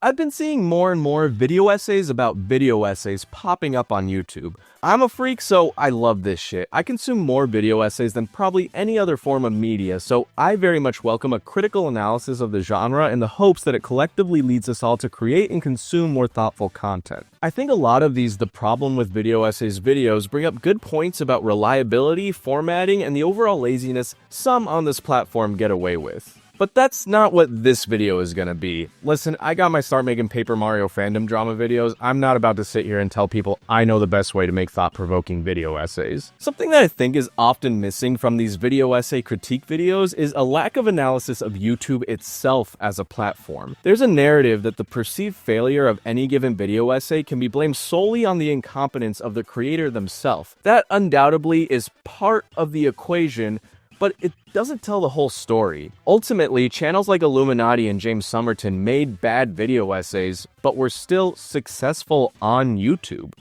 I've been seeing more and more video essays about video essays popping up on YouTube. I'm a freak, so I love this shit. I consume more video essays than probably any other form of media, so I very much welcome a critical analysis of the genre in the hopes that it collectively leads us all to create and consume more thoughtful content. I think a lot of the problem with video essays videos bring up good points about reliability, formatting, and the overall laziness some on this platform get away with. But that's not what this video is gonna be. Listen, I got my start making Paper Mario fandom drama videos. I'm not about to sit here and tell people I know the best way to make thought-provoking video essays. Something that I think is often missing from these video essay critique videos is a lack of analysis of YouTube itself as a platform. There's a narrative that the perceived failure of any given video essay can be blamed solely on the incompetence of the creator themselves. That undoubtedly is part of the equation, but it doesn't tell the whole story. Ultimately, channels like Illuminati and James Somerton made bad video essays, but were still successful on YouTube.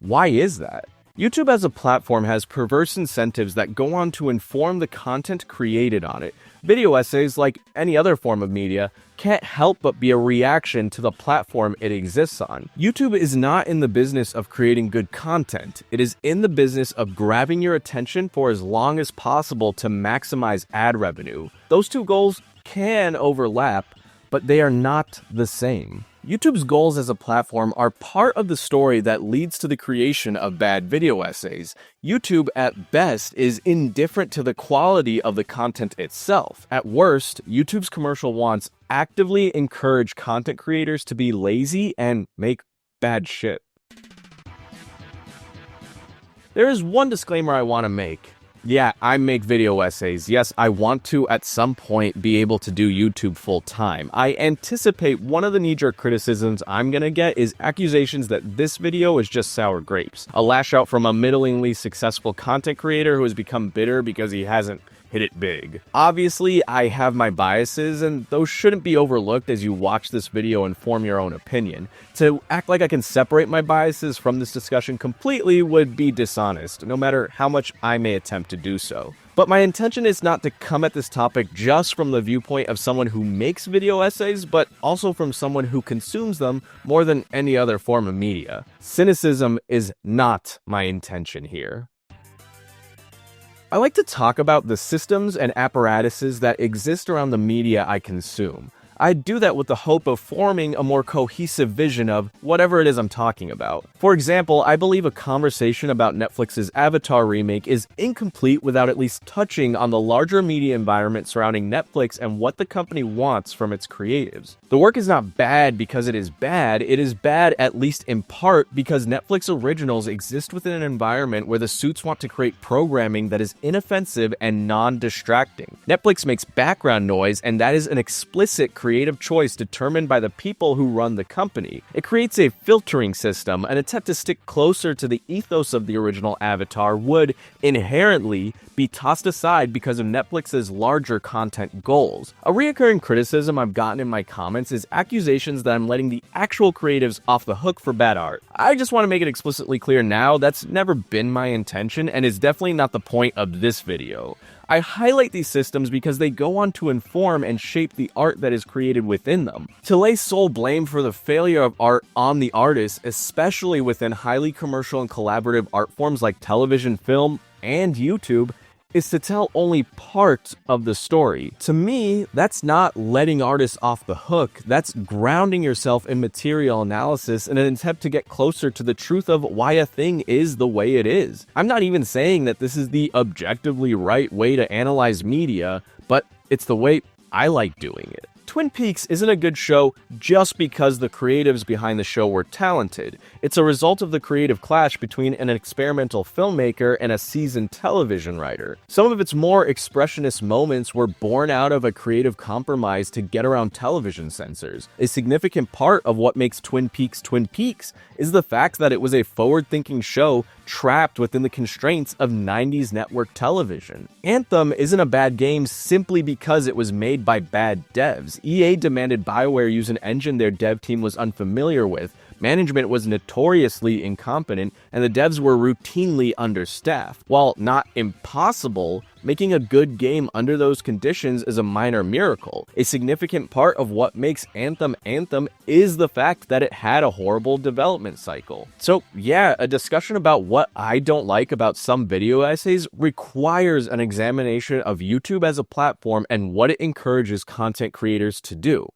Why is that? YouTube as a platform has perverse incentives that go on to inform the content created on it. Video essays, like any other form of media, can't help but be a reaction to the platform it exists on. YouTube is not in the business of creating good content. It is in the business of grabbing your attention for as long as possible to maximize ad revenue. Those two goals can overlap, but they are not the same. YouTube's goals as a platform are part of the story that leads to the creation of bad video essays. YouTube, at best, is indifferent to the quality of the content itself. At worst, YouTube's commercial wants actively encourage content creators to be lazy and make bad shit. There is one disclaimer I want to make. Yeah, I make video essays. Yes, I want to, at some point, be able to do YouTube full-time. I anticipate one of the knee-jerk criticisms I'm gonna get is accusations that this video is just sour grapes. A lash out from a middlingly successful content creator who has become bitter because he hasn't hit it big. Obviously, I have my biases, and those shouldn't be overlooked as you watch this video and form your own opinion. To act like I can separate my biases from this discussion completely would be dishonest, no matter how much I may attempt to do so. But my intention is not to come at this topic just from the viewpoint of someone who makes video essays, but also from someone who consumes them more than any other form of media. Cynicism is not my intention here. I like to talk about the systems and apparatuses that exist around the media I consume. I do that with the hope of forming a more cohesive vision of whatever it is I'm talking about. For example, I believe a conversation about Netflix's Avatar remake is incomplete without at least touching on the larger media environment surrounding Netflix and what the company wants from its creatives. The work is not bad because it is bad at least in part because Netflix originals exist within an environment where the suits want to create programming that is inoffensive and non-distracting. Netflix makes background noise, and that is an explicit creative choice determined by the people who run the company. It creates a filtering system. An attempt to stick closer to the ethos of the original Avatar would inherently be tossed aside because of Netflix's larger content goals. A recurring criticism I've gotten in my comments is accusations that I'm letting the actual creatives off the hook for bad art. I just want to make it explicitly clear now that's never been my intention and is definitely not the point of this video. I highlight these systems because they go on to inform and shape the art that is created within them. To lay sole blame for the failure of art on the artist, especially within highly commercial and collaborative art forms like television, film, and YouTube, is to tell only part of the story. To me, that's not letting artists off the hook, that's grounding yourself in material analysis in an attempt to get closer to the truth of why a thing is the way it is. I'm not even saying that this is the objectively right way to analyze media, but it's the way I like doing it. Twin Peaks isn't a good show just because the creatives behind the show were talented. It's a result of the creative clash between an experimental filmmaker and a seasoned television writer. Some of its more expressionist moments were born out of a creative compromise to get around television censors. A significant part of what makes Twin Peaks is the fact that it was a forward-thinking show trapped within the constraints of 90s network television. Anthem isn't a bad game simply because it was made by bad devs. EA demanded BioWare use an engine their dev team was unfamiliar with, management was notoriously incompetent, and the devs were routinely understaffed. While not impossible, making a good game under those conditions is a minor miracle. A significant part of what makes Anthem Anthem is the fact that it had a horrible development cycle. So yeah, a discussion about what I don't like about some video essays requires an examination of YouTube as a platform and what it encourages content creators to do.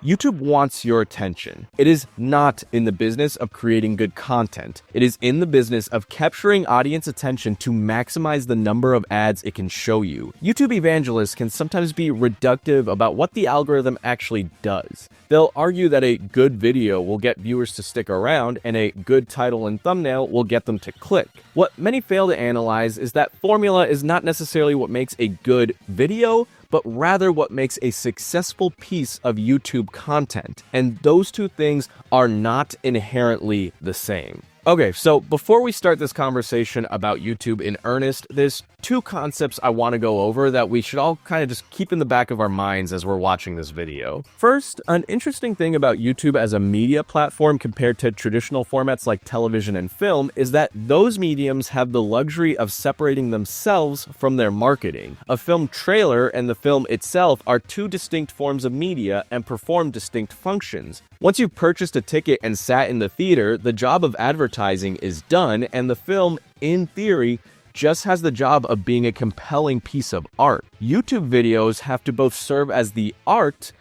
YouTube wants your attention. It is not in the business of creating good content. It is in the business of capturing audience attention to maximize the number of ads it can show you. YouTube evangelists can sometimes be reductive about what the algorithm actually does. They'll argue that a good video will get viewers to stick around, and a good title and thumbnail will get them to click. What many fail to analyze is that formula is not necessarily what makes a good video, but rather what makes a successful piece of YouTube content. And those two things are not inherently the same. Okay, so before we start this conversation about YouTube in earnest, there's two concepts I want to go over that we should all kind of just keep in the back of our minds as we're watching this video. First, an interesting thing about YouTube as a media platform compared to traditional formats like television and film is that those mediums have the luxury of separating themselves from their marketing. A film trailer and the film itself are two distinct forms of media and perform distinct functions. Once you've purchased a ticket and sat in the theater, the job of advertising is done, and the film, in theory, just has the job of being a compelling piece of art. YouTube videos have to both serve as the art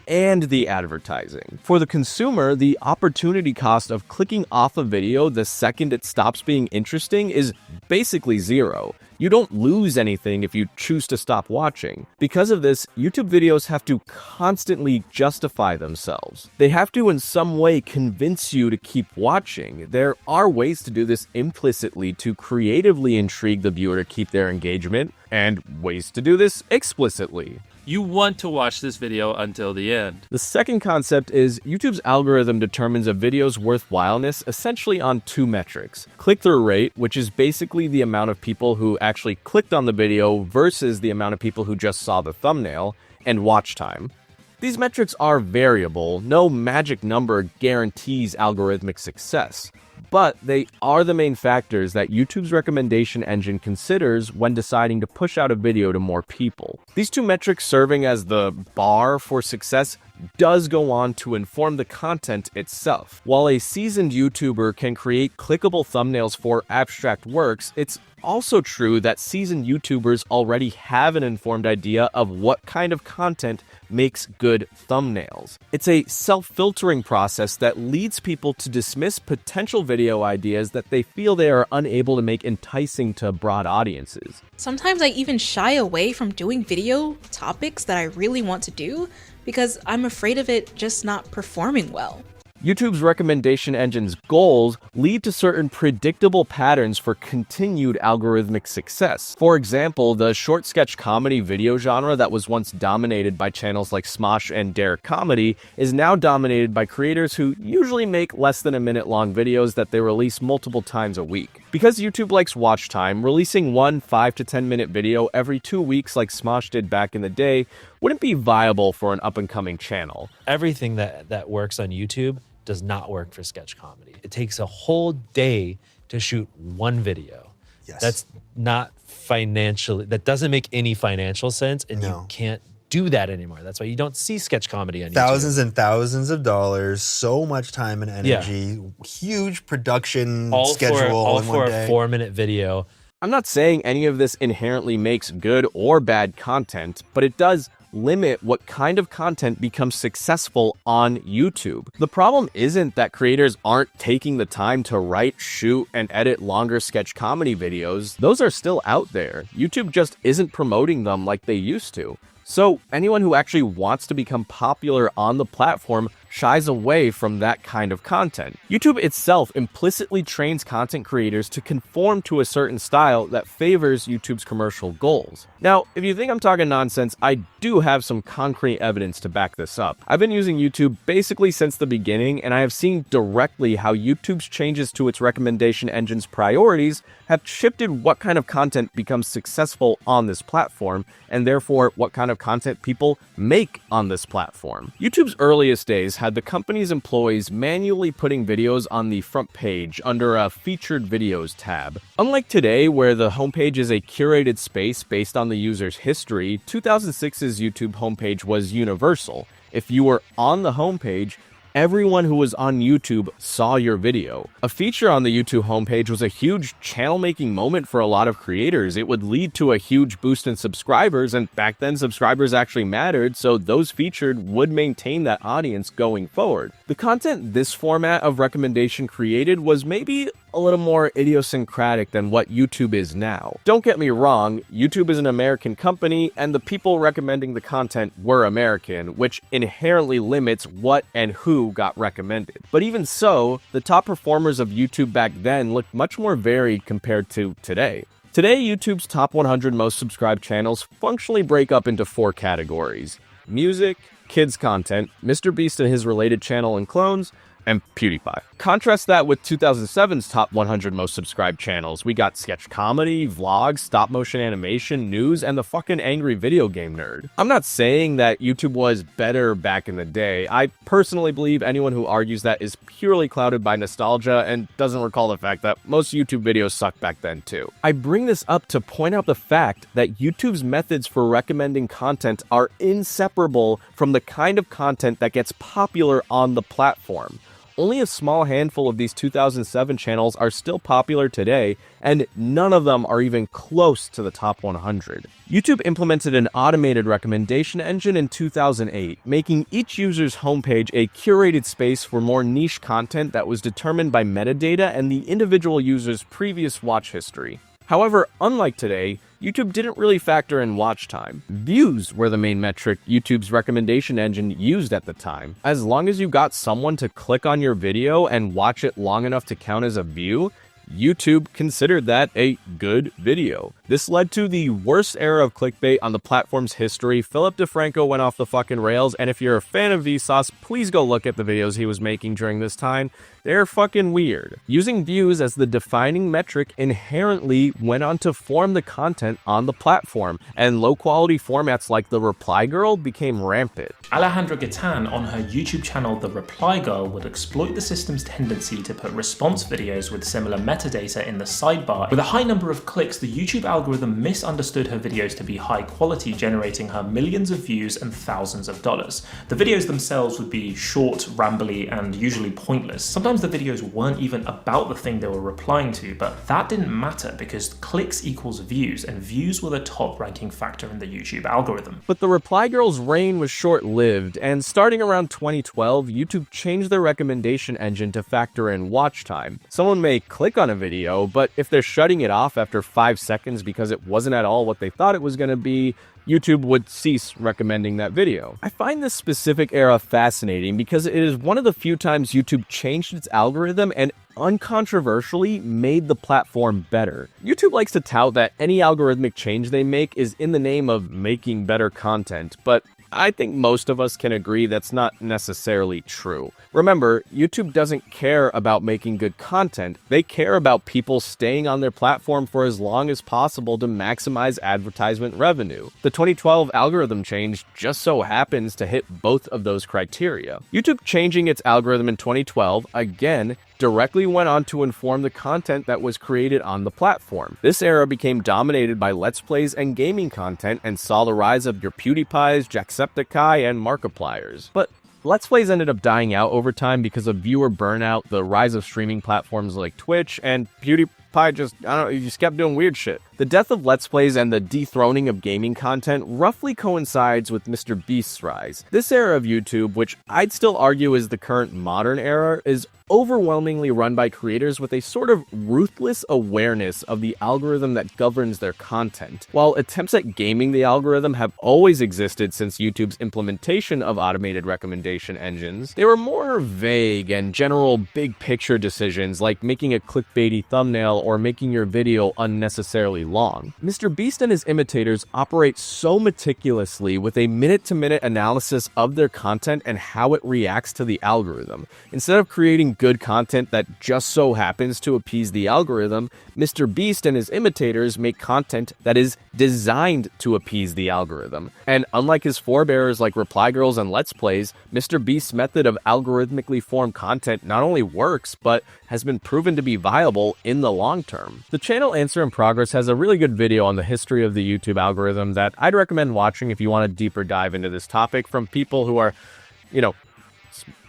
and the advertising. For the consumer, the opportunity cost of clicking off a video the second it stops being interesting is basically zero. You don't lose anything if you choose to stop watching. Because of this, YouTube videos have to constantly justify themselves. They have to in some way convince you to keep watching. There are ways to do this implicitly to creatively intrigue the viewer to keep their engagement, and ways to do this explicitly. You want to watch this video until the end. The second concept is YouTube's algorithm determines a video's worthwhileness essentially on two metrics. Click-through rate, which is basically the amount of people who actually clicked on the video versus the amount of people who just saw the thumbnail, and watch time. These metrics are variable. No magic number guarantees algorithmic success, but they are the main factors that YouTube's recommendation engine considers when deciding to push out a video to more people. These two metrics serving as the bar for success does go on to inform the content itself. While a seasoned YouTuber can create clickable thumbnails for abstract works, it's also true that seasoned YouTubers already have an informed idea of what kind of content makes good thumbnails. It's a self-filtering process that leads people to dismiss potential video ideas that they feel they are unable to make enticing to broad audiences. Sometimes I even shy away from doing video topics that I really want to do because I'm afraid of it just not performing well. YouTube's recommendation engine's goals lead to certain predictable patterns for continued algorithmic success. For example, the short sketch comedy video genre that was once dominated by channels like Smosh and Dare Comedy is now dominated by creators who usually make less than a minute-long videos that they release multiple times a week. Because YouTube likes watch time, releasing one 5 to 10 minute video every 2 weeks like Smosh did back in the day wouldn't be viable for an up-and-coming channel. Everything that works on YouTube does not work for sketch comedy. It takes a whole day to shoot one video. Yes. That's not financially, that doesn't make any financial sense, and you can't do that anymore. That's why you don't see sketch comedy on Thousands YouTube. and thousands of dollars, so much time and energy, huge production schedule all in for one a day. 4-minute video. I'm not saying any of this inherently makes good or bad content, but it does limit what kind of content becomes successful on YouTube. The problem isn't that creators aren't taking the time to write, shoot, and edit longer sketch comedy videos. Those are still out there. YouTube just isn't promoting them like they used to. So anyone who actually wants to become popular on the platform shies away from that kind of content. YouTube itself implicitly trains content creators to conform to a certain style that favors YouTube's commercial goals. Now, if you think I'm talking nonsense, I do have some concrete evidence to back this up. I've been using YouTube basically since the beginning, and I have seen directly how YouTube's changes to its recommendation engine's priorities have shifted what kind of content becomes successful on this platform, and therefore what kind of content people make on this platform. YouTube's earliest days had had the company's employees manually putting videos on the front page under a Featured Videos tab. Unlike today, where the homepage is a curated space based on the user's history, 2006's YouTube homepage was universal. If you were on the homepage, everyone who was on YouTube saw your video. A feature on the YouTube homepage was a huge channel-making moment for a lot of creators. It would lead to a huge boost in subscribers, and back then subscribers actually mattered, so those featured would maintain that audience going forward. The content this format of recommendation created was maybe a little more idiosyncratic than what YouTube is now. Don't get me wrong, YouTube is an American company, and the people recommending the content were American, which inherently limits what and who got recommended. But even so, the top performers of YouTube back then looked much more varied compared to today. Today, YouTube's top 100 most subscribed channels functionally break up into 4 categories: music, kids content, MrBeast and his related channel and clones, and PewDiePie. Contrast that with 2007's top 100 most subscribed channels. We got sketch comedy, vlogs, stop motion animation, news, and the fucking angry video game nerd. I'm not saying that YouTube was better back in the day. I personally believe anyone who argues that is purely clouded by nostalgia and doesn't recall the fact that most YouTube videos sucked back then too. I bring this up to point out the fact that YouTube's methods for recommending content are inseparable from the kind of content that gets popular on the platform. Only a small handful of these 2007 channels are still popular today, and none of them are even close to the top 100. YouTube implemented an automated recommendation engine in 2008, making each user's homepage a curated space for more niche content that was determined by metadata and the individual user's previous watch history. However, unlike today, YouTube didn't really factor in watch time. Views were the main metric YouTube's recommendation engine used at the time. As long as you got someone to click on your video and watch it long enough to count as a view, YouTube considered that a good video. This led to the worst era of clickbait on the platform's history. Philip DeFranco went off the fucking rails, and if you're a fan of Vsauce, please go look at the videos he was making during this time. They're fucking weird. Using views as the defining metric inherently went on to form the content on the platform, and low-quality formats like The Reply Girl became rampant. Alejandra Gatan on her YouTube channel The Reply Girl would exploit the system's tendency to put response videos with similar metadata in the sidebar. With a high number of clicks, the YouTube algorithm misunderstood her videos to be high quality, generating her millions of views and thousands of dollars. The videos themselves would be short, rambly, and usually pointless. Sometimes the videos weren't even about the thing they were replying to, but that didn't matter because clicks equals views, and views were the top ranking factor in the YouTube algorithm. But the Reply Girl's reign was short-lived, and starting around 2012, YouTube changed their recommendation engine to factor in watch time. Someone may click on a video, but if they're shutting it off after 5 seconds because it wasn't at all what they thought it was going to be, YouTube would cease recommending that video. I find this specific era fascinating because it is one of the few times YouTube changed its algorithm and uncontroversially made the platform better. YouTube likes to tout that any algorithmic change they make is in the name of making better content, but I think most of us can agree that's not necessarily true. Remember, YouTube doesn't care about making good content. They care about people staying on their platform for as long as possible to maximize advertisement revenue. The 2012 algorithm change just so happens to hit both of those criteria. YouTube changing its algorithm in 2012, again, directly went on to inform the content that was created on the platform. This era became dominated by Let's Plays and gaming content and saw the rise of your PewDiePies, Jacksepticeye, and Markipliers. But Let's Plays ended up dying out over time because of viewer burnout, the rise of streaming platforms like Twitch, and PewDiePie just kept doing weird shit. The death of Let's Plays and the dethroning of gaming content roughly coincides with MrBeast's rise. This era of YouTube, which I'd still argue is the current modern era, is overwhelmingly run by creators with a sort of ruthless awareness of the algorithm that governs their content. While attempts at gaming the algorithm have always existed since YouTube's implementation of automated recommendation engines, they were more vague and general big picture decisions like making a clickbaity thumbnail or making your video unnecessarily long. Mr. Beast and his imitators operate so meticulously with a minute-to-minute analysis of their content and how it reacts to the algorithm. Instead of creating good content that just so happens to appease the algorithm, Mr. Beast and his imitators make content that is designed to appease the algorithm. And unlike his forebearers like Reply Girls and Let's Plays, Mr. Beast's method of algorithmically formed content not only works, but has been proven to be viable in the long term. The channel Answer in Progress has a really good video on the history of the YouTube algorithm that I'd recommend watching if you want a deeper dive into this topic from people who are,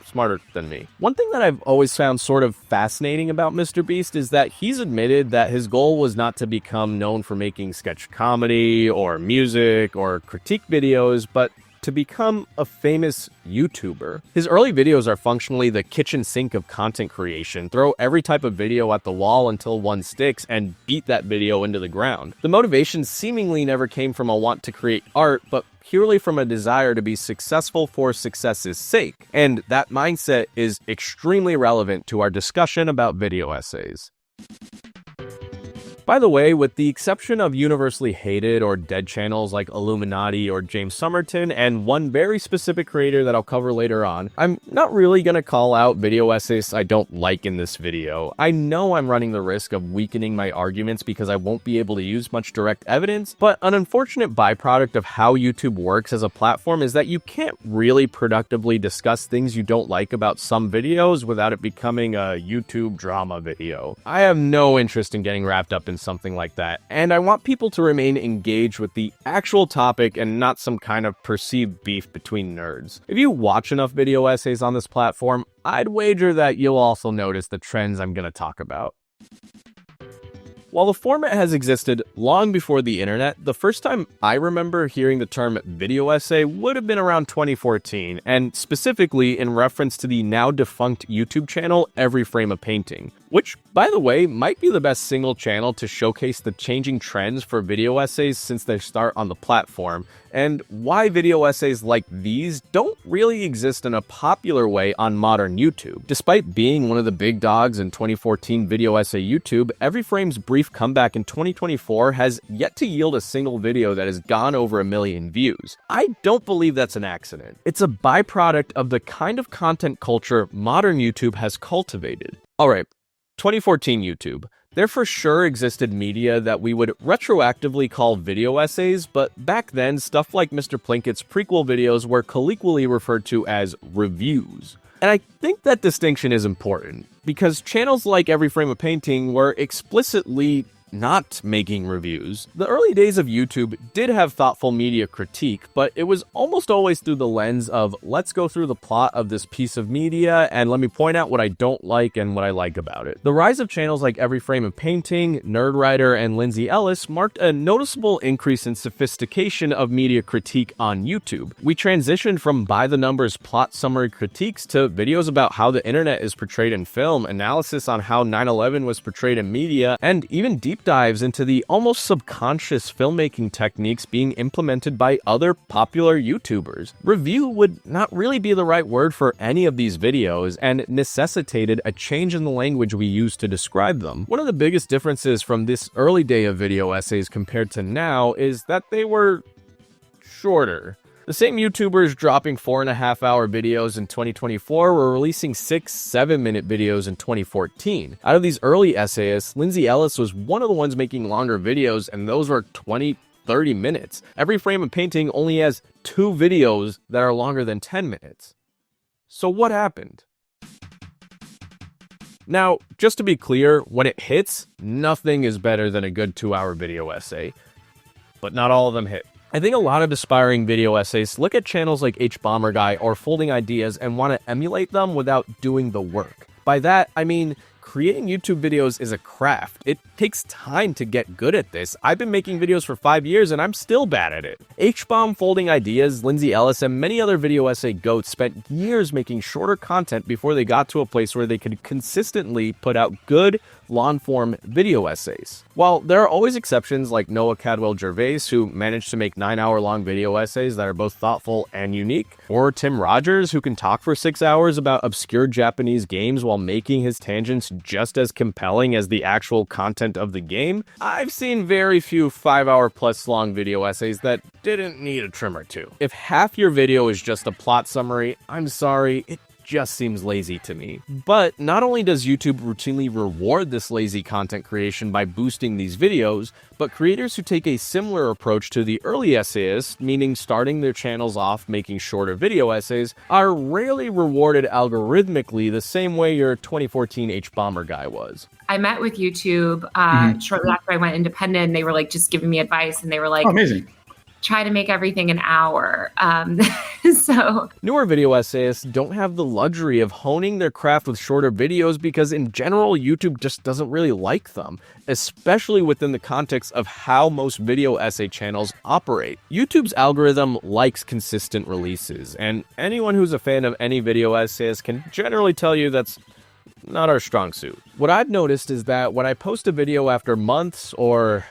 smarter than me. One thing that I've always found sort of fascinating about Mr. Beast is that he's admitted that his goal was not to become known for making sketch comedy or music or critique videos, but to become a famous YouTuber. His early videos are functionally the kitchen sink of content creation. Throw every type of video at the wall until one sticks and beat that video into the ground. The motivation seemingly never came from a want to create art, but purely from a desire to be successful for success's sake. And that mindset is extremely relevant to our discussion about video essays. By the way, with the exception of universally hated or dead channels like Illuminati or James Somerton, and one very specific creator that I'll cover later on, I'm not really going to call out video essays I don't like in this video. I know I'm running the risk of weakening my arguments because I won't be able to use much direct evidence, but an unfortunate byproduct of how YouTube works as a platform is that you can't really productively discuss things you don't like about some videos without it becoming a YouTube drama video. I have no interest in getting wrapped up in something like that, and I want people to remain engaged with the actual topic and not some kind of perceived beef between nerds. If you watch enough video essays on this platform, I'd wager that you'll also notice the trends I'm going to talk about. While the format has existed long before the internet, the first time I remember hearing the term video essay would have been around 2014, and specifically in reference to the now defunct YouTube channel Every Frame a Painting, which, by the way, might be the best single channel to showcase the changing trends for video essays since their start on the platform, and why video essays like these don't really exist in a popular way on modern YouTube. Despite being one of the big dogs in 2014 video essay YouTube, Every Frame's brief comeback in 2024 has yet to yield a single video that has gone over 1 million views. I don't believe that's an accident. It's a byproduct of the kind of content culture modern YouTube has cultivated. Alright, 2014 YouTube. There for sure existed media that we would retroactively call video essays, but back then, stuff like Mr. Plinkett's prequel videos were colloquially referred to as reviews. And I think that distinction is important, because channels like Every Frame a Painting were explicitly not making reviews. The early days of YouTube did have thoughtful media critique, but it was almost always through the lens of, let's go through the plot of this piece of media and let me point out what I don't like and what I like about it. The rise of channels like Every Frame a Painting, Nerdwriter, and Lindsay Ellis marked a noticeable increase in sophistication of media critique on YouTube. We transitioned from by-the-numbers plot summary critiques to videos about how the internet is portrayed in film, analysis on how 9/11 was portrayed in media, and even deep dives into the almost subconscious filmmaking techniques being implemented by other popular YouTubers. Review would not really be the right word for any of these videos and necessitated a change in the language we use to describe them. One of the biggest differences from this early day of video essays compared to now is that they were shorter. The same YouTubers dropping 4.5-hour videos in 2024 were releasing 6-7-minute videos in 2014. Out of these early essayists, Lindsay Ellis was one of the ones making longer videos, and those were 20-30 minutes. Every Frame a Painting only has 2 videos that are longer than 10 minutes. So what happened? Now, just to be clear, when it hits, nothing is better than a good 2-hour video essay. But not all of them hit. I think a lot of aspiring video essays look at channels like HBomberGuy or Folding Ideas and want to emulate them without doing the work. By that, I mean creating YouTube videos is a craft. It takes time to get good at this. I've been making videos for 5 years and I'm still bad at it. HBomb, Folding Ideas, Lindsay Ellis, and many other video essay goats spent years making shorter content before they got to a place where they could consistently put out good, long-form video essays. While there are always exceptions like Noah Cadwell Gervais, who managed to make 9-hour-long video essays that are both thoughtful and unique, or Tim Rogers, who can talk for 6 hours about obscure Japanese games while making his tangents just as compelling as the actual content of the game, I've seen very few 5-hour-plus long video essays that didn't need a trim or two. If half your video is just a plot summary, I'm sorry, it just seems lazy to me. But not only does YouTube routinely reward this lazy content creation by boosting these videos, but creators who take a similar approach to the early essayists, meaning starting their channels off making shorter video essays, are rarely rewarded algorithmically the same way your 2014 H-Bomber guy was. I met with YouTube shortly after I went independent, and they were like just giving me advice, and they were like, oh, amazing. Try to make everything an hour. So newer video essayists don't have the luxury of honing their craft with shorter videos because in general, YouTube just doesn't really like them, especially within the context of how most video essay channels operate. YouTube's algorithm likes consistent releases, and anyone who's a fan of any video essayist can generally tell you that's not our strong suit. What I've noticed is that when I post a video after months or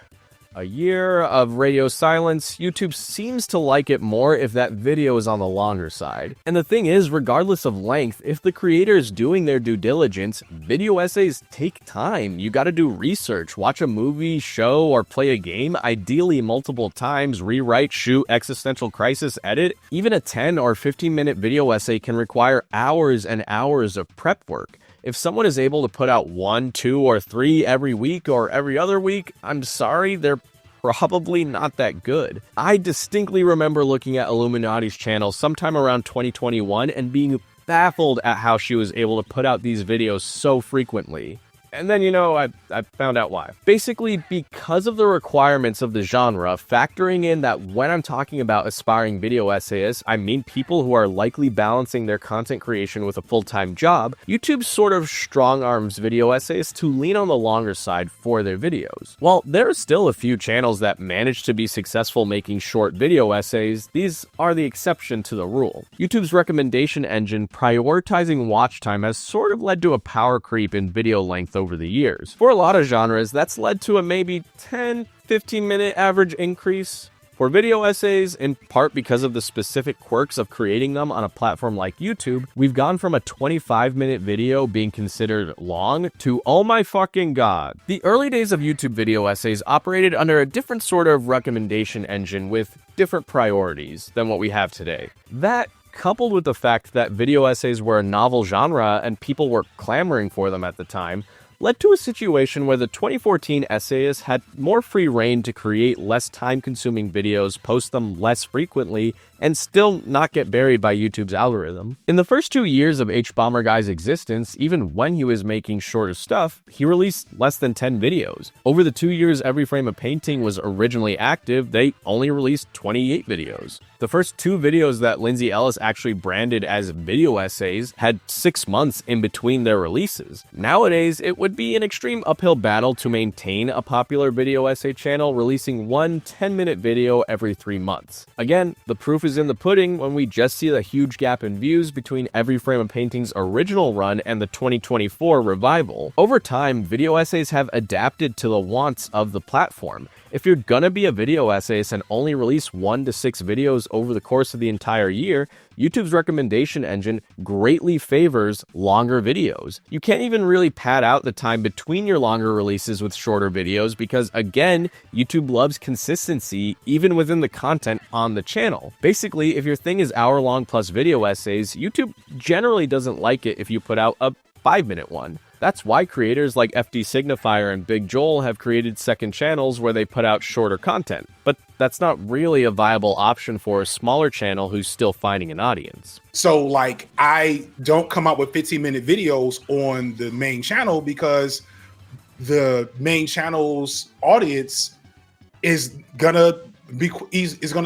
a year of radio silence, YouTube seems to like it more if that video is on the longer side. And the thing is, regardless of length, if the creator is doing their due diligence, video essays take time. You gotta do research, watch a movie, show, or play a game, ideally multiple times, rewrite, shoot, existential crisis, edit. Even a 10 or 15-minute video essay can require hours and hours of prep work. If someone is able to put out 1, 2, or 3 every week or every other week, I'm sorry, they're probably not that good. I distinctly remember looking at Illuminati's channel sometime around 2021 and being baffled at how she was able to put out these videos so frequently. And then, I found out why. Basically, because of the requirements of the genre, factoring in that when I'm talking about aspiring video essayists, I mean people who are likely balancing their content creation with a full-time job, YouTube sort of strong-arms video essayists to lean on the longer side for their videos. While there are still a few channels that manage to be successful making short video essays, these are the exception to the rule. YouTube's recommendation engine prioritizing watch time has sort of led to a power creep in video length over the years. For a lot of genres, that's led to a maybe 10-15 minute average increase. For video essays, in part because of the specific quirks of creating them on a platform like YouTube, we've gone from a 25-minute video being considered long to, oh my fucking god. The early days of YouTube video essays operated under a different sort of recommendation engine with different priorities than what we have today. That, coupled with the fact that video essays were a novel genre and people were clamoring for them at the time, led to a situation where the 2014 essayists had more free reign to create less time-consuming videos, post them less frequently, and still not get buried by YouTube's algorithm. In the first 2 years of H-Bomber Guy's existence, even when he was making shorter stuff, he released less than 10 videos. Over the 2 years Every Frame of Painting was originally active, they only released 28 videos. The first 2 videos that Lindsay Ellis actually branded as video essays had 6 months in between their releases. Nowadays, it would be an extreme uphill battle to maintain a popular video essay channel releasing one 10-minute video every 3 months. Again, the proof is in the pudding when we just see the huge gap in views between Every Frame of Painting's original run and the 2024 revival. Over time, video essays have adapted to the wants of the platform. If you're gonna be a video essayist and only release 1 to 6 videos over the course of the entire year, YouTube's recommendation engine greatly favors longer videos. You can't even really pad out the time between your longer releases with shorter videos because, again, YouTube loves consistency even within the content on the channel. Basically, if your thing is hour-long plus video essays, YouTube generally doesn't like it if you put out a 5-minute one. That's why creators like FD Signifier and Big Joel have created second channels where they put out shorter content. But that's not really a viable option for a smaller channel who's still finding an audience. So I don't come out with 15-minute videos on the main channel because the main channel's audience is gonna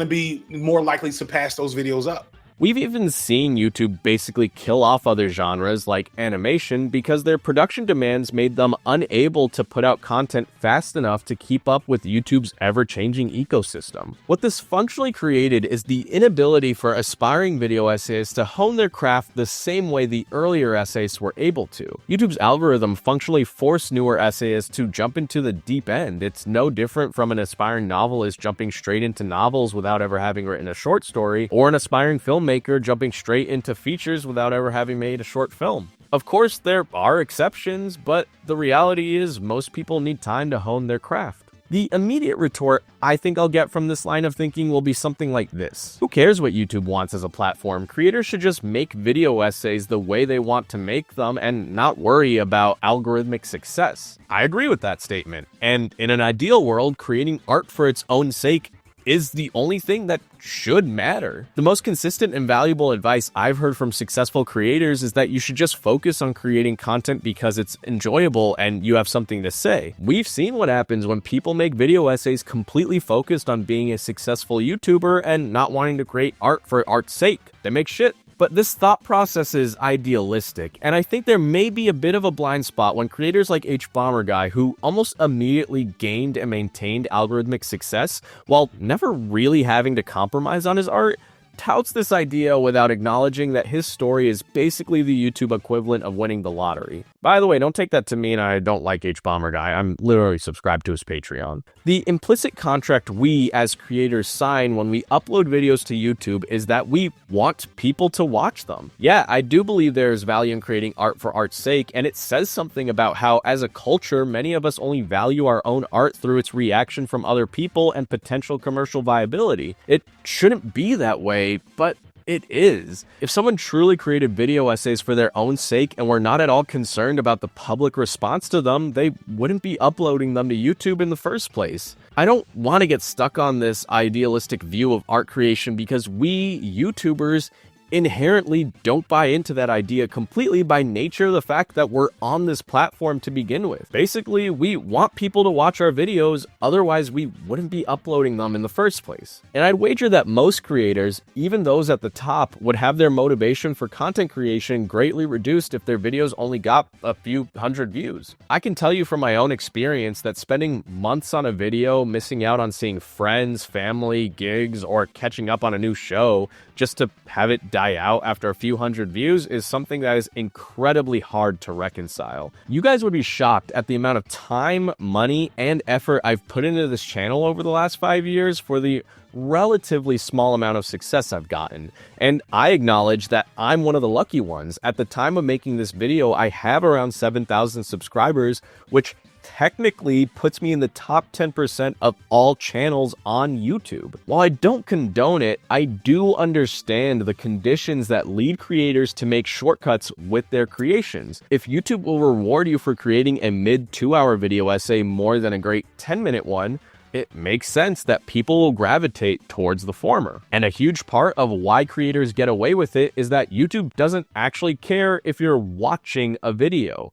be more likely to pass those videos up. We've even seen YouTube basically kill off other genres like animation because their production demands made them unable to put out content fast enough to keep up with YouTube's ever-changing ecosystem. What this functionally created is the inability for aspiring video essayists to hone their craft the same way the earlier essayists were able to. YouTube's algorithm functionally forced newer essayists to jump into the deep end. It's no different from an aspiring novelist jumping straight into novels without ever having written a short story, or an aspiring filmmaker filmmaker jumping straight into features without ever having made a short film. Of course, there are exceptions, but the reality is most people need time to hone their craft. The immediate retort I think I'll get from this line of thinking will be something like this. Who cares what YouTube wants as a platform? Creators should just make video essays the way they want to make them and not worry about algorithmic success. I agree with that statement. And in an ideal world, creating art for its own sake is the only thing that should matter. The most consistent and valuable advice I've heard from successful creators is that you should just focus on creating content because it's enjoyable and you have something to say. We've seen what happens when people make video essays completely focused on being a successful YouTuber and not wanting to create art for art's sake. They make shit. But this thought process is idealistic, and I think there may be a bit of a blind spot when creators like HBomberGuy, who almost immediately gained and maintained algorithmic success while never really having to compromise on his art, touts this idea without acknowledging that his story is basically the YouTube equivalent of winning the lottery. By the way, don't take that to mean I don't like HBomberGuy. I'm literally subscribed to his Patreon. The implicit contract we as creators sign when we upload videos to YouTube is that we want people to watch them. Yeah, I do believe there's value in creating art for art's sake, and it says something about how, as a culture, many of us only value our own art through its reaction from other people and potential commercial viability. It shouldn't be that way, but it is. If someone truly created video essays for their own sake and were not at all concerned about the public response to them, they wouldn't be uploading them to YouTube in the first place. I don't want to get stuck on this idealistic view of art creation because we YouTubers inherently don't buy into that idea completely by nature of the fact that we're on this platform to begin with. Basically, we want people to watch our videos, otherwise we wouldn't be uploading them in the first place. And I'd wager that most creators, even those at the top, would have their motivation for content creation greatly reduced if their videos only got a few hundred views. I can tell you from my own experience that spending months on a video, missing out on seeing friends, family, gigs, or catching up on a new show just to have it die out after a few hundred views is something that is incredibly hard to reconcile. You guys would be shocked at the amount of time, money, and effort I've put into this channel over the last 5 years for the relatively small amount of success I've gotten. And I acknowledge that I'm one of the lucky ones. At the time of making this video, I have around 7,000 subscribers, which technically puts me in the top 10% of all channels on YouTube. While I don't condone it, I do understand the conditions that lead creators to make shortcuts with their creations. If YouTube will reward you for creating a mid 2-hour video essay more than a great 10-minute one, it makes sense that people will gravitate towards the former. And a huge part of why creators get away with it is that YouTube doesn't actually care if you're watching a video.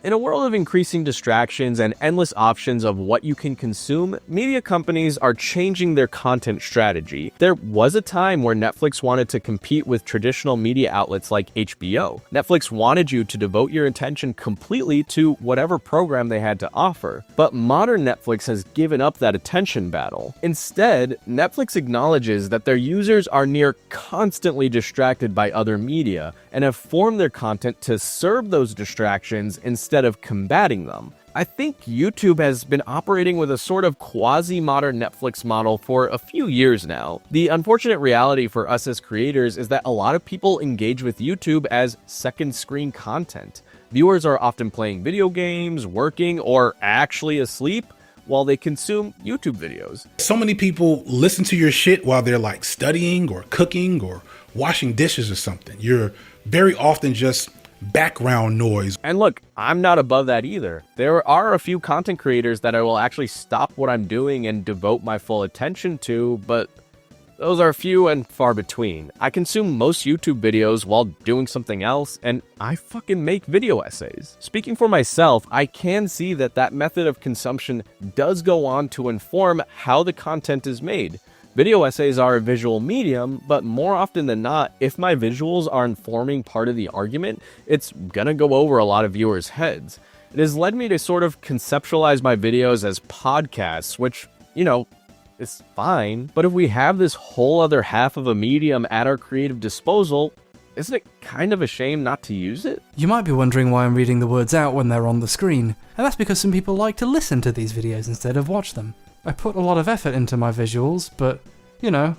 In a world of increasing distractions and endless options of what you can consume, media companies are changing their content strategy. There was a time where Netflix wanted to compete with traditional media outlets like HBO. Netflix wanted you to devote your attention completely to whatever program they had to offer. But modern Netflix has given up that attention battle. Instead, Netflix acknowledges that their users are near constantly distracted by other media and have formed their content to serve those distractions instead of combating them. I think YouTube has been operating with a sort of quasi-modern Netflix model for a few years now. The unfortunate reality for us as creators is that a lot of people engage with YouTube as second screen content. Viewers are often playing video games, working, or actually asleep while they consume YouTube videos. So many people listen to your shit while they're like studying or cooking or washing dishes or something. You're very often just background noise. And look, I'm not above that either. There are a few content creators that I will actually stop what I'm doing and devote my full attention to, but those are few and far between. I consume most YouTube videos while doing something else, and I fucking make video essays. Speaking for myself, I can see that that method of consumption does go on to inform how the content is made. Video essays are a visual medium, but more often than not, if my visuals are informing part of the argument, it's gonna go over a lot of viewers' heads. It has led me to sort of conceptualize my videos as podcasts, which, you know, is fine. But if we have this whole other half of a medium at our creative disposal, isn't it kind of a shame not to use it? You might be wondering why I'm reading the words out when they're on the screen, and that's because some people like to listen to these videos instead of watch them. I put a lot of effort into my visuals, but, you know,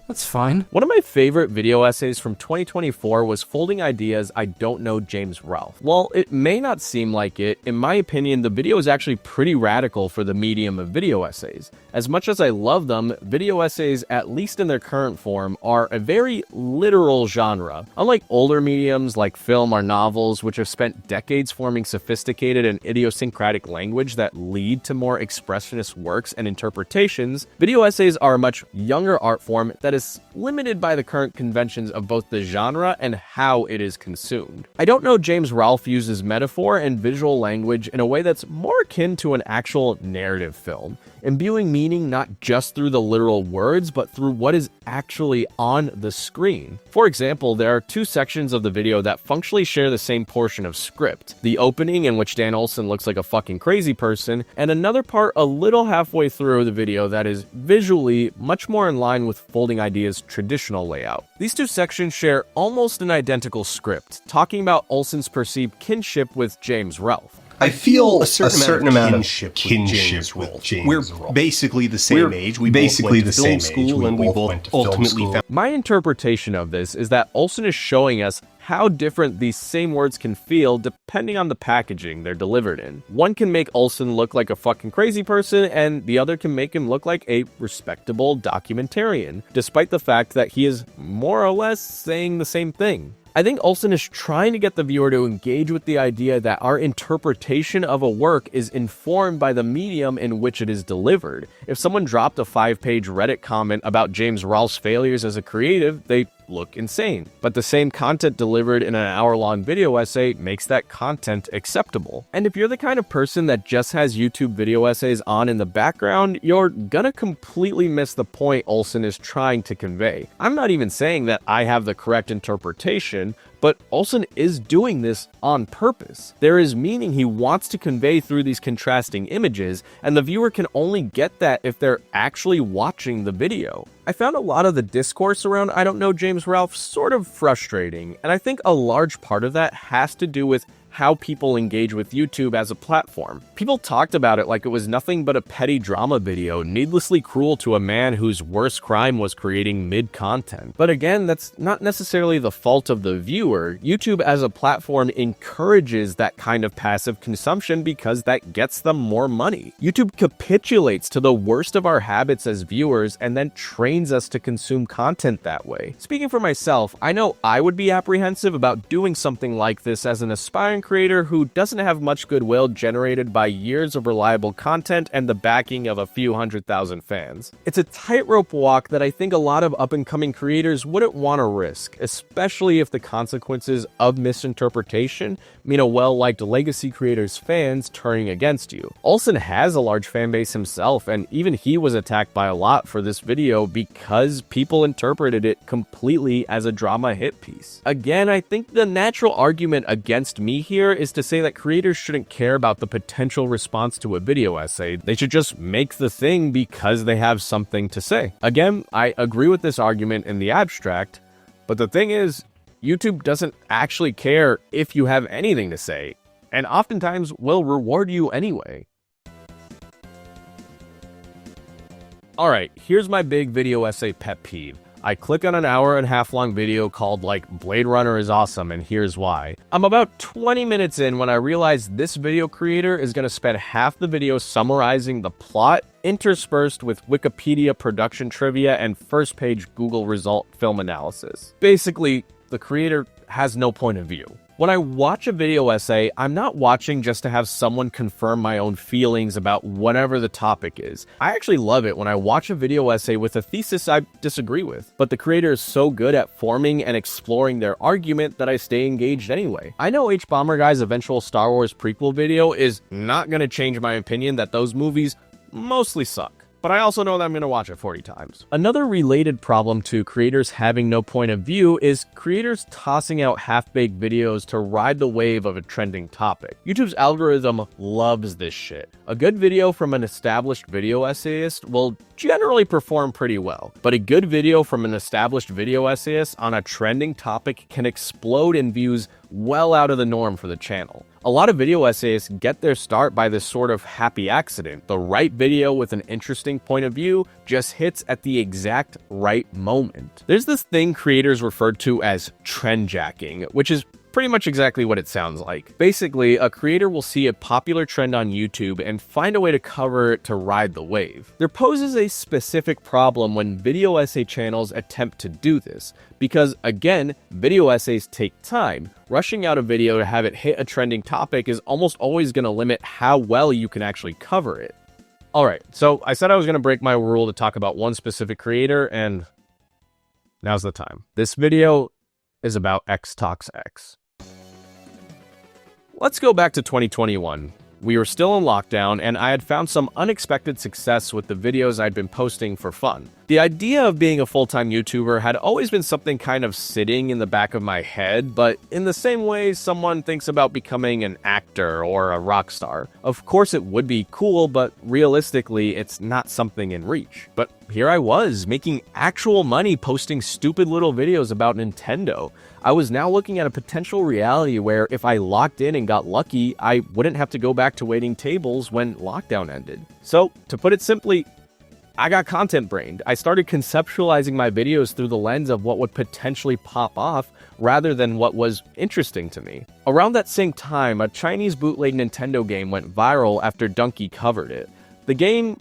that's fine. One of my favorite video essays from 2024 was Folding Ideas I Don't Know James Ralph. While it may not seem like it, in my opinion, the video is actually pretty radical for the medium of video essays. As much as I love them, video essays, at least in their current form, are a very literal genre. Unlike older mediums like film or novels, which have spent decades forming sophisticated and idiosyncratic language that lead to more expressionist works and interpretations, video essays are a much younger art form that is limited by the current conventions of both the genre and how it is consumed. I Don't Know James Ralph uses metaphor and visual language in a way that's more akin to an actual narrative film, imbuing meaning not just through the literal words, but through what is actually on the screen. For example, there are two sections of the video that functionally share the same portion of script. The opening, in which Dan Olson looks like a fucking crazy person, and another part a little halfway through the video that is visually much more in line with Folding Ideas' traditional layout. These two sections share almost an identical script, talking about Olson's perceived kinship with James Ralph. I feel a certain amount of kinship with James. We're basically the same age. We both went to film school, and we both ultimately found. My interpretation of this is that Olson is showing us how different these same words can feel depending on the packaging they're delivered in. One can make Olson look like a fucking crazy person, and the other can make him look like a respectable documentarian, despite the fact that he is more or less saying the same thing. I think Olson is trying to get the viewer to engage with the idea that our interpretation of a work is informed by the medium in which it is delivered. If someone dropped a 5-page Reddit comment about James Ralph's failures as a creative, they look insane. But the same content delivered in an hour-long video essay makes that content acceptable. And if you're the kind of person that just has YouTube video essays on in the background, you're gonna completely miss the point Olson is trying to convey. I'm not even saying that I have the correct interpretation, but Olson is doing this on purpose. There is meaning he wants to convey through these contrasting images, and the viewer can only get that if they're actually watching the video. I found a lot of the discourse around I Don't Know James Ralph sort of frustrating, and I think a large part of that has to do with how people engage with YouTube as a platform. People talked about it like it was nothing but a petty drama video, needlessly cruel to a man whose worst crime was creating mid-content. But again, that's not necessarily the fault of the viewer. YouTube as a platform encourages that kind of passive consumption because that gets them more money. YouTube capitulates to the worst of our habits as viewers and then trains us to consume content that way. Speaking for myself, I know I would be apprehensive about doing something like this as an aspiring creator who doesn't have much goodwill generated by years of reliable content and the backing of a few 100,000 fans. It's a tightrope walk that I think a lot of up-and-coming creators wouldn't want to risk, especially if the consequences of misinterpretation mean a well-liked legacy creator's fans turning against you. Olson has a large fan base himself, and even he was attacked by a lot for this video because people interpreted it completely as a drama hit piece. Again, I think the natural argument against me here is to say that creators shouldn't care about the potential response to a video essay. They should just make the thing because they have something to say. Again, I agree with this argument in the abstract, but the thing is, YouTube doesn't actually care if you have anything to say, and oftentimes will reward you anyway. Alright, here's my big video essay pet peeve. I click on an hour-and-a-half long video called like Blade Runner is awesome and here's why. I'm about 20 minutes in when I realize this video creator is going to spend half the video summarizing the plot, interspersed with Wikipedia production trivia and first-page Google result film analysis. Basically, the creator has no point of view. When I watch a video essay, I'm not watching just to have someone confirm my own feelings about whatever the topic is. I actually love it when I watch a video essay with a thesis I disagree with, but the creator is so good at forming and exploring their argument that I stay engaged anyway. I know H-Bomber Guy's eventual Star Wars prequel video is not going to change my opinion that those movies mostly suck, but I also know that I'm going to watch it 40 times. Another related problem to creators having no point of view is creators tossing out half-baked videos to ride the wave of a trending topic. YouTube's algorithm loves this shit. A good video from an established video essayist will generally perform pretty well, but a good video from an established video essayist on a trending topic can explode in views well out of the norm for the channel. A lot of video essayists get their start by this sort of happy accident. The right video with an interesting point of view just hits at the exact right moment. There's this thing creators refer to as trendjacking, which is pretty much exactly what it sounds like. Basically, a creator will see a popular trend on YouTube and find a way to cover it to ride the wave. There poses a specific problem when video essay channels attempt to do this, because again, video essays take time. Rushing out a video to have it hit a trending topic is almost always going to limit how well you can actually cover it. Alright, so I said I was going to break my rule to talk about one specific creator, and now's the time. This video is about X Talks X. Let's go back to 2021. We were still in lockdown, and I had found some unexpected success with the videos I'd been posting for fun. The idea of being a full-time YouTuber had always been something kind of sitting in the back of my head, but in the same way someone thinks about becoming an actor or a rock star. Of course it would be cool, but realistically it's not something in reach. But here I was, making actual money posting stupid little videos about Nintendo. I was now looking at a potential reality where if I locked in and got lucky, I wouldn't have to go back to waiting tables when lockdown ended. So, to put it simply, I got content brained. I started conceptualizing my videos through the lens of what would potentially pop off rather than what was interesting to me. Around that same time, a Chinese bootleg Nintendo game went viral after Donkey covered it. The game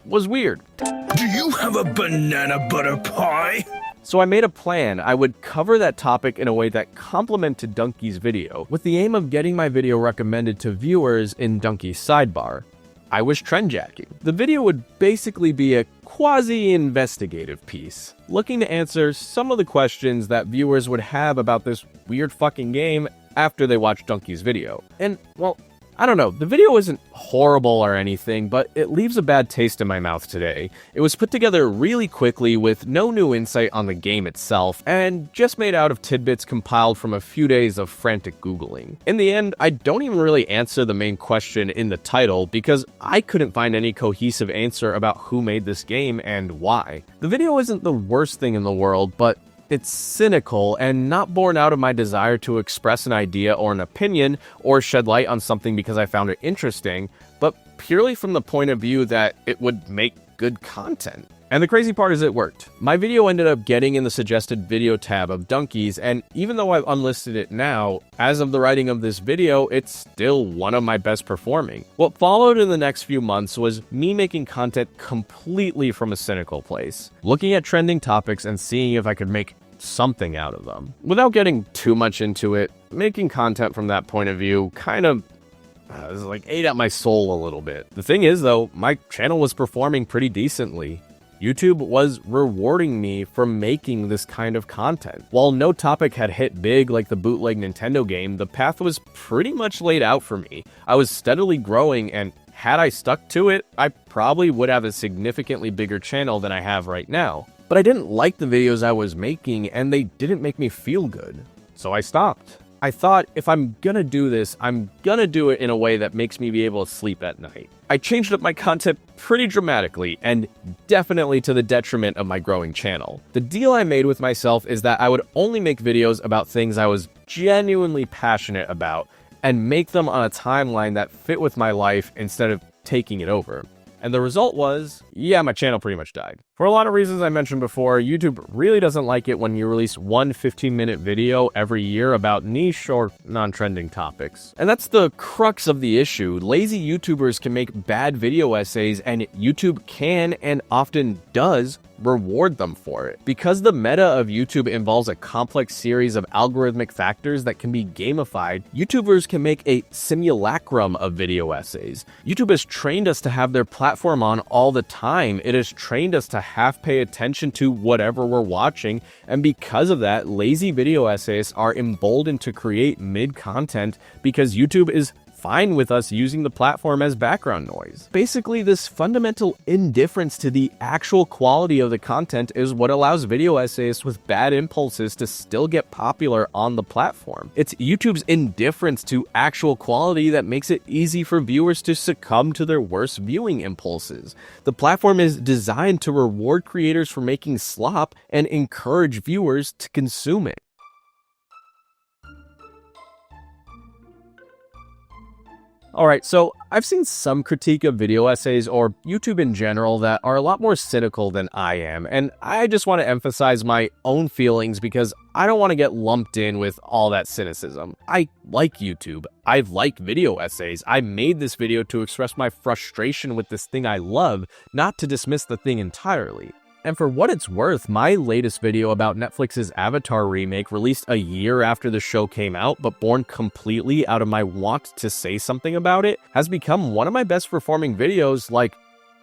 was weird. Do you have a banana butter pie? So I made a plan. I would cover that topic in a way that complemented Donkey's video, with the aim of getting my video recommended to viewers in Donkey's sidebar. I was trendjacking. The video would basically be a quasi-investigative piece, looking to answer some of the questions that viewers would have about this weird fucking game after they watched Donkey's video. And, well, I don't know, the video isn't horrible or anything, but it leaves a bad taste in my mouth today. It was put together really quickly with no new insight on the game itself, and just made out of tidbits compiled from a few days of frantic Googling. In the end, I don't even really answer the main question in the title, because I couldn't find any cohesive answer about who made this game and why. The video isn't the worst thing in the world, but it's cynical and not born out of my desire to express an idea or an opinion or shed light on something because I found it interesting, but purely from the point of view that it would make good content. And the crazy part is it worked. My video ended up getting in the suggested video tab of Donkey's, and even though I've unlisted it now, as of the writing of this video, it's still one of my best performing. What followed in the next few months was me making content completely from a cynical place, looking at trending topics and seeing if I could make something out of them. Without getting too much into it, making content from that point of view kind of ate at my soul a little bit. The thing is though, my channel was performing pretty decently. YouTube was rewarding me for making this kind of content. While no topic had hit big like the bootleg Nintendo game, the path was pretty much laid out for me. I was steadily growing, and had I stuck to it, I probably would have a significantly bigger channel than I have right now. But I didn't like the videos I was making, and they didn't make me feel good. So I stopped. I thought, if I'm gonna do this, I'm gonna do it in a way that makes me be able to sleep at night. I changed up my content pretty dramatically, and definitely to the detriment of my growing channel. The deal I made with myself is that I would only make videos about things I was genuinely passionate about, and make them on a timeline that fit with my life instead of taking it over. And the result was, yeah, my channel pretty much died. For a lot of reasons I mentioned before, YouTube really doesn't like it when you release one 15-minute video every year about niche or non-trending topics. And that's the crux of the issue. Lazy YouTubers can make bad video essays, and YouTube can and often does reward them for it. Because the meta of YouTube involves a complex series of algorithmic factors that can be gamified, YouTubers can make a simulacrum of video essays. YouTube has trained us to have their platform on all the time. It has trained us to half pay attention to whatever we're watching, and because of that, lazy video essays are emboldened to create mid-content because YouTube is fine with us using the platform as background noise. Basically, this fundamental indifference to the actual quality of the content is what allows video essayists with bad impulses to still get popular on the platform. It's YouTube's indifference to actual quality that makes it easy for viewers to succumb to their worst viewing impulses. The platform is designed to reward creators for making slop and encourage viewers to consume it. Alright, so I've seen some critique of video essays or YouTube in general that are a lot more cynical than I am, and I just want to emphasize my own feelings because I don't want to get lumped in with all that cynicism. I like YouTube. I like video essays. I made this video to express my frustration with this thing I love, not to dismiss the thing entirely. And for what it's worth, my latest video about Netflix's Avatar remake, released a year after the show came out, but born completely out of my want to say something about it, has become one of my best performing videos, like,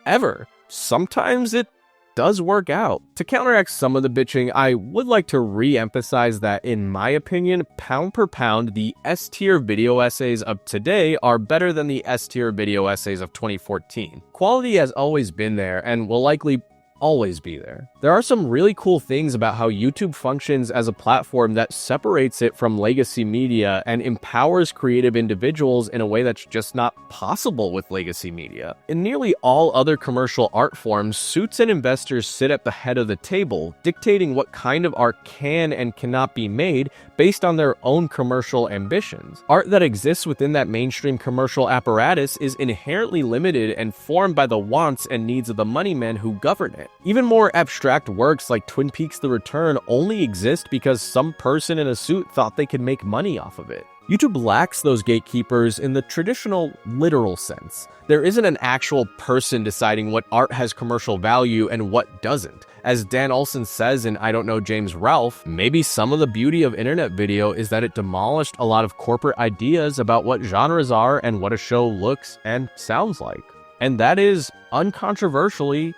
ever. Sometimes it does work out. To counteract some of the bitching, I would like to re-emphasize that, in my opinion, pound per pound, the S-tier video essays of today are better than the S-tier video essays of 2014. Quality has always been there, and will likely always be there. There are some really cool things about how YouTube functions as a platform that separates it from legacy media and empowers creative individuals in a way that's just not possible with legacy media. In nearly all other commercial art forms, suits and investors sit at the head of the table, dictating what kind of art can and cannot be made based on their own commercial ambitions. Art that exists within that mainstream commercial apparatus is inherently limited and formed by the wants and needs of the money men who govern it. Even more abstract works like Twin Peaks: The Return only exist because some person in a suit thought they could make money off of it. YouTube lacks those gatekeepers in the traditional, literal sense. There isn't an actual person deciding what art has commercial value and what doesn't. As Dan Olson says in I Don't Know James Ralph, maybe some of the beauty of internet video is that it demolished a lot of corporate ideas about what genres are and what a show looks and sounds like. And that is uncontroversially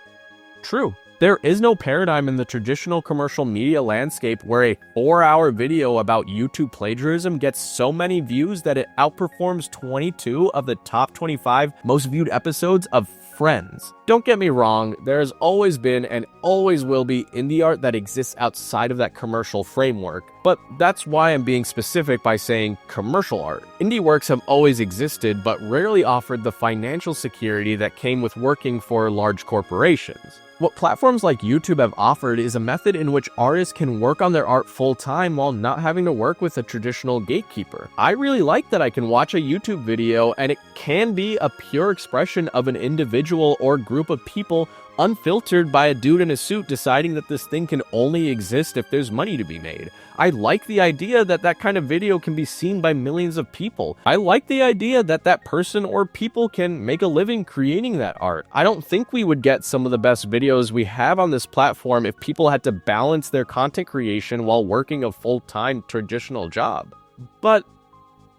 true. There is no paradigm in the traditional commercial media landscape where a 4-hour video about YouTube plagiarism gets so many views that it outperforms 22 of the top 25 most viewed episodes of Friends. Don't get me wrong, there's always been and always will be indie art that exists outside of that commercial framework, but that's why I'm being specific by saying commercial art. Indie works have always existed, but rarely offered the financial security that came with working for large corporations. What platforms like YouTube have offered is a method in which artists can work on their art full-time while not having to work with a traditional gatekeeper. I really like that I can watch a YouTube video and it can be a pure expression of an individual or group of people, unfiltered by a dude in a suit deciding that this thing can only exist if there's money to be made. I like the idea that that kind of video can be seen by millions of people. I like the idea that that person or people can make a living creating that art. I don't think we would get some of the best videos we have on this platform if people had to balance their content creation while working a full-time traditional job. But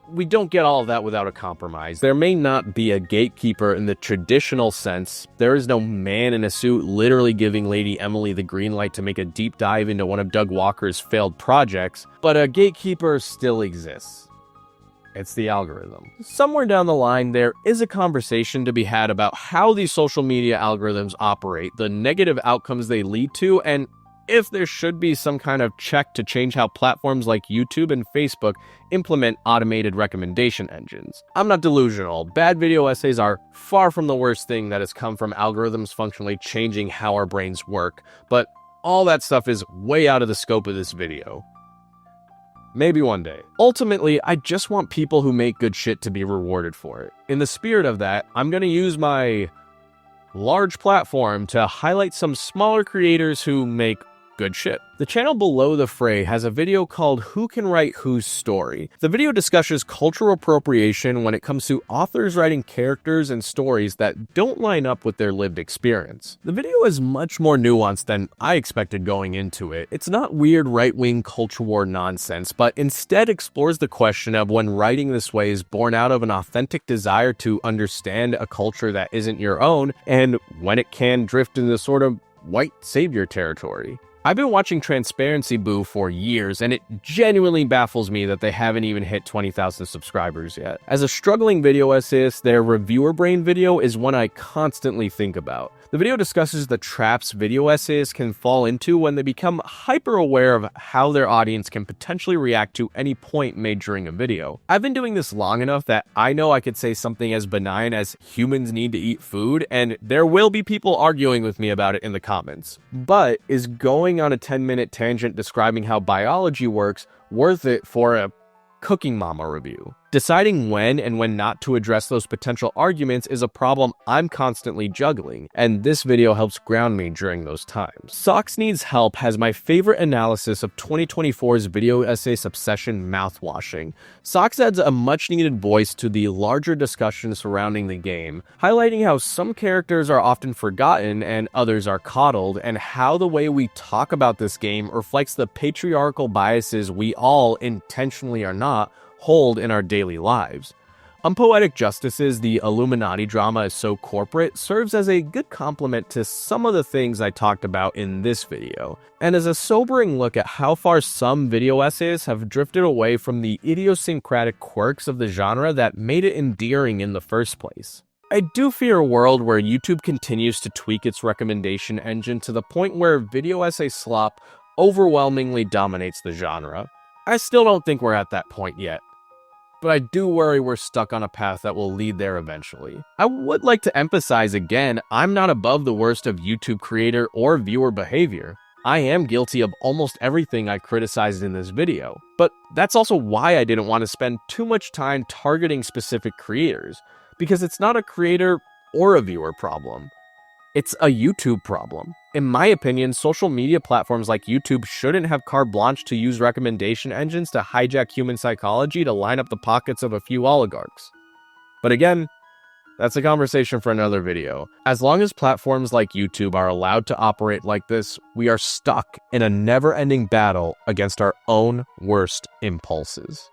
we don't get all of that without a compromise. There may not be a gatekeeper in the traditional sense. There is no man in a suit literally giving Lady Emily the green light to make a deep dive into one of Doug Walker's failed projects, but a gatekeeper still exists. It's the algorithm. Somewhere down the line, there is a conversation to be had about how these social media algorithms operate, the negative outcomes they lead to, and if there should be some kind of check to change how platforms like YouTube and Facebook implement automated recommendation engines. I'm not delusional. Bad video essays are far from the worst thing that has come from algorithms functionally changing how our brains work, but all that stuff is way out of the scope of this video. Maybe one day. Ultimately, I just want people who make good shit to be rewarded for it. In the spirit of that, I'm gonna use my large platform to highlight some smaller creators who make good shit. The channel below the fray has a video called Who Can Write Whose Story. The video discusses cultural appropriation when it comes to authors writing characters and stories that don't line up with their lived experience. The video is much more nuanced than I expected going into it. It's not weird right-wing culture war nonsense, but instead explores the question of when writing this way is born out of an authentic desire to understand a culture that isn't your own, and when it can drift into sort of white savior territory. I've been watching Transparency Boo for years, and it genuinely baffles me that they haven't even hit 20,000 subscribers yet. As a struggling video essayist, their reviewer brain video is one I constantly think about. The video discusses the traps video essayists can fall into when they become hyper-aware of how their audience can potentially react to any point made during a video. I've been doing this long enough that I know I could say something as benign as humans need to eat food, and there will be people arguing with me about it in the comments. But is going on a 10-minute tangent describing how biology works worth it for a Cooking Mama review? Deciding when and when not to address those potential arguments is a problem I'm constantly juggling, and this video helps ground me during those times. Socks Needs Help has my favorite analysis of 2024's video essay obsession mouthwashing. Socks adds a much-needed voice to the larger discussion surrounding the game, highlighting how some characters are often forgotten and others are coddled, and how the way we talk about this game reflects the patriarchal biases we all, intentionally or not, hold in our daily lives. Unpoetic Justice's The Illuminati drama is so corporate serves as a good complement to some of the things I talked about in this video, and is a sobering look at how far some video essays have drifted away from the idiosyncratic quirks of the genre that made it endearing in the first place. I do fear a world where YouTube continues to tweak its recommendation engine to the point where video essay slop overwhelmingly dominates the genre. I still don't think we're at that point yet, but I do worry we're stuck on a path that will lead there eventually. I would like to emphasize again, I'm not above the worst of YouTube creator or viewer behavior. I am guilty of almost everything I criticized in this video, but that's also why I didn't want to spend too much time targeting specific creators, because it's not a creator or a viewer problem. It's a YouTube problem. In my opinion, social media platforms like YouTube shouldn't have carte blanche to use recommendation engines to hijack human psychology to line up the pockets of a few oligarchs. But again, that's a conversation for another video. As long as platforms like YouTube are allowed to operate like this, we are stuck in a never-ending battle against our own worst impulses.